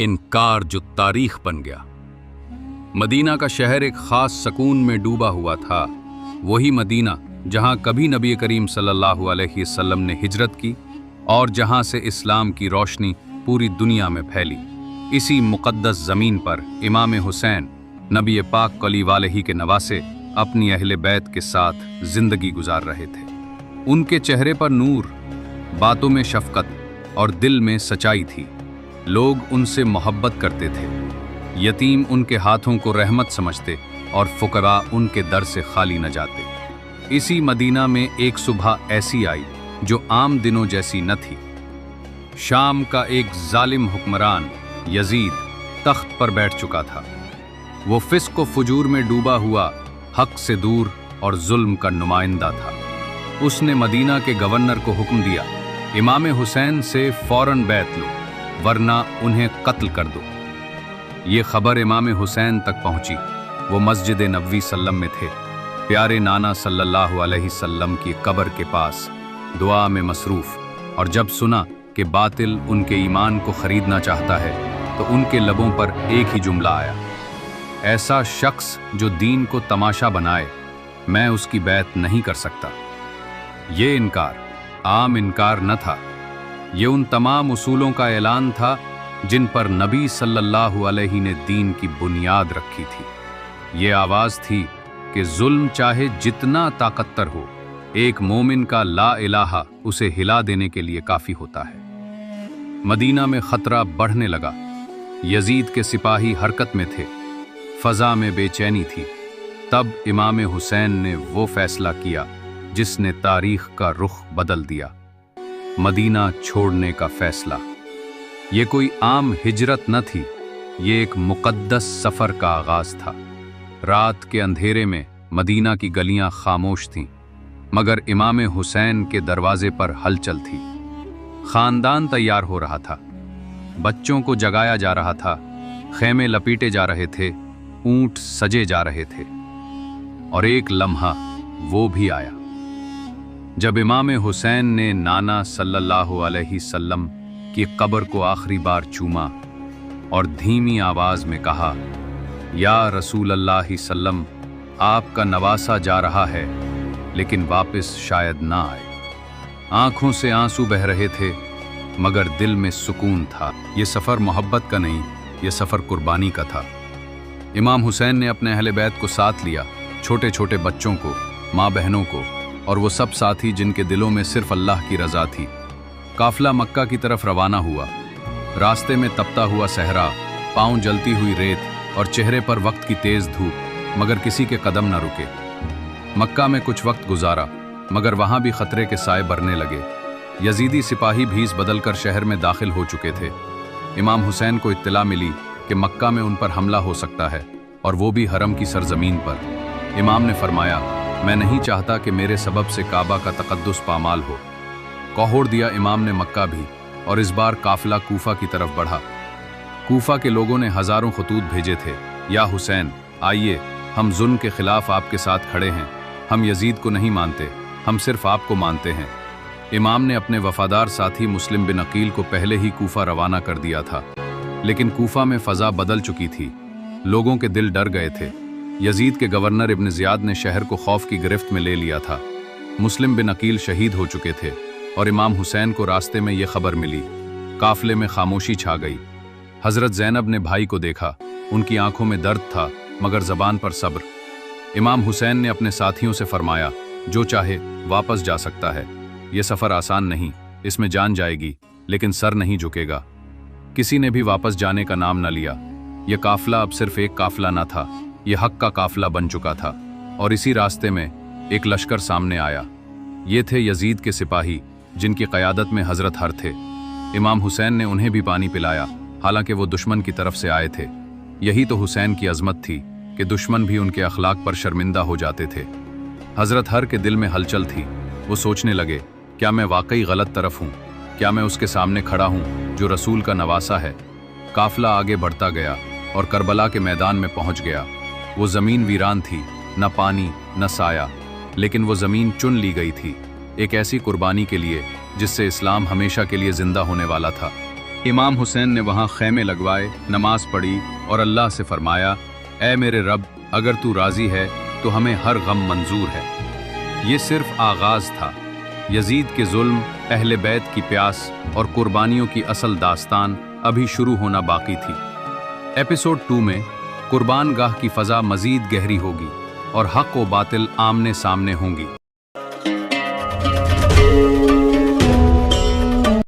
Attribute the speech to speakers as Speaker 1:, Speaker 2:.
Speaker 1: इनकार जो तारीख बन गया। मदीना का शहर एक खास सकून में डूबा हुआ था। वही मदीना जहां कभी नबी करीम सल्लल्लाहु अलैहि वसल्लम ने हिजरत की और जहां से इस्लाम की रोशनी पूरी दुनिया में फैली। इसी मुक़द्दस ज़मीन पर इमाम हुसैन नबी पाक कलीवालही के नवासे अपनी अहले बैत के साथ ज़िंदगी गुजार रहे थे। उनके चेहरे पर नूर, बातों में शफ़क़त और दिल में सच्चाई थी। लोग उनसे मोहब्बत करते थे। यतीम उनके हाथों को रहमत समझते और फ़ुक़रा उनके दर से खाली न जाते। इसी मदीना में एक सुबह ऐसी आई जो आम दिनों जैसी न थी। शाम का एक जालिम हुक्मरान यजीद तख्त पर बैठ चुका था। वो फिस्क व फुजूर में डूबा हुआ, हक से दूर और जुल्म का नुमाइंदा था। उसने मदीना के गवर्नर को हुक्म दिया, इमाम हुसैन से फौरन बैत लो वरना उन्हें कत्ल कर दो। ये खबर इमाम हुसैन तक पहुंची। वो मस्जिद नबवी सल्लम में थे, प्यारे नाना सल्लल्लाहु अलैहि वसल्लम की कब्र के पास दुआ में मसरूफ़। और जब सुना कि बातिल उनके ईमान को ख़रीदना चाहता है तो उनके लबों पर एक ही जुमला आया, ऐसा शख्स जो दीन को तमाशा बनाए मैं उसकी बैत नहीं कर सकता। ये इनकार आम इनकार न था। ये उन तमाम उसूलों का ऐलान था जिन पर नबी सल्लल्लाहु अलैहि ने दीन की बुनियाद रखी थी। ये आवाज़ थी कि जुल्म चाहे जितना ताकतवर हो, एक मोमिन का ला इलाहा उसे हिला देने के लिए काफ़ी होता है। मदीना में ख़तरा बढ़ने लगा। यजीद के सिपाही हरकत में थे, फ़ज़ा में बेचैनी थी। तब इमाम हुसैन ने वो फ़ैसला किया जिसने तारीख़ का रुख बदल दिया, मदीना छोड़ने का फ़ैसला। ये कोई आम हिजरत न थी, ये एक मुक़द्दस सफ़र का आगाज़ था। रात के अंधेरे में मदीना की गलियां खामोश थीं, मगर इमाम हुसैन के दरवाजे पर हलचल थी। ख़ानदान तैयार हो रहा था, बच्चों को जगाया जा रहा था, ख़ैमे लपीटे जा रहे थे, ऊँट सजे जा रहे थे। और एक लम्हा वो भी आया जब इमाम हुसैन ने नाना सल्लल्लाहु अलैहि वसल्लम की कब्र को आखिरी बार चूमा और धीमी आवाज़ में कहा, या रसूल अल्लाह सल्लम, आपका नवासा जा रहा है लेकिन वापस शायद ना आए। आंखों से आंसू बह रहे थे मगर दिल में सुकून था। ये सफ़र मोहब्बत का नहीं, ये सफ़र कुर्बानी का था। इमाम हुसैन ने अपने अहले बैत को साथ लिया, छोटे छोटे बच्चों को, माँ बहनों को, और वो सब साथी जिनके दिलों में सिर्फ अल्लाह की रज़ा थी। काफ़िला मक्का की तरफ रवाना हुआ। रास्ते में तपता हुआ सहरा, पाँव जलती हुई रेत और चेहरे पर वक्त की तेज़ धूप, मगर किसी के कदम न रुके। मक्का में कुछ वक्त गुजारा मगर वहाँ भी ख़तरे के साए बरने लगे। यजीदी सिपाही भीस बदलकर शहर में दाखिल हो चुके थे। इमाम हुसैन को इत्तला मिली कि मक्का में उन पर हमला हो सकता है, और वो भी हरम की सरजमीन पर। इमाम ने फरमाया, मैं नहीं चाहता कि मेरे सबब से काबा का तक़द्दुस पामाल हो। कोहर दिया इमाम ने मक्का भी, और इस बार काफ़िला कूफा की तरफ बढ़ा। कूफा के लोगों ने हज़ारों खतूत भेजे थे, या हुसैन आइए, हम जुल्म के ख़िलाफ़ आपके साथ खड़े हैं। हम यजीद को नहीं मानते, हम सिर्फ आपको मानते हैं। इमाम ने अपने वफ़ादार साथी मुस्लिम बिन अकील को पहले ही कूफा रवाना कर दिया था, लेकिन कूफा में फ़ज़ा बदल चुकी थी। लोगों के दिल डर गए थे। यजीद के गवर्नर इब्न ज़ियाद ने शहर को खौफ की गिरफ्त में ले लिया था। मुस्लिम बिन अकील शहीद हो चुके थे और इमाम हुसैन को रास्ते में ये खबर मिली। काफ़िले में खामोशी छा गई। हज़रत ज़ैनब ने भाई को देखा, उनकी आंखों में दर्द था मगर ज़बान पर सब्र। इमाम हुसैन ने अपने साथियों से फरमाया, जो चाहे वापस जा सकता है। ये सफ़र आसान नहीं, इसमें जान जाएगी लेकिन सर नहीं झुकेगा। किसी ने भी वापस जाने का नाम न लिया। यह काफ़िला अब सिर्फ एक काफ़िला न था, यह हक का काफ़िला बन चुका था। और इसी रास्ते में एक लश्कर सामने आया। ये थे यजीद के सिपाही जिनकी क़यादत में हज़रत हर थे। इमाम हुसैन ने उन्हें भी पानी पिलाया, हालांकि वो दुश्मन की तरफ से आए थे। यही तो हुसैन की अज़मत थी कि दुश्मन भी उनके अखलाक पर शर्मिंदा हो जाते थे। हज़रत हर के दिल में हलचल थी। वो सोचने लगे, क्या मैं वाकई गलत तरफ हूँ? क्या मैं उसके सामने खड़ा हूँ जो रसूल का नवासा है? काफ़िला आगे बढ़ता गया और करबला के मैदान में पहुँच गया। वो ज़मीन वीरान थी, न पानी न साया, लेकिन वो ज़मीन चुन ली गई थी, एक ऐसी कुर्बानी के लिए जिससे इस्लाम हमेशा के लिए ज़िंदा होने वाला था। امام حسین نے وہاں خیمے لگوائے، نماز پڑھی اور اللہ سے فرمایا، اے میرے رب، اگر تو راضی ہے تو ہمیں ہر غم منظور ہے۔ یہ صرف آغاز تھا۔ یزید کے ظلم، اہل بیت کی پیاس اور قربانیوں کی اصل داستان ابھی شروع ہونا باقی تھی۔ ایپیسوڈ 2 میں قربان گاہ کی فضا مزید گہری ہوگی اور حق و باطل آمنے سامنے ہوں گی۔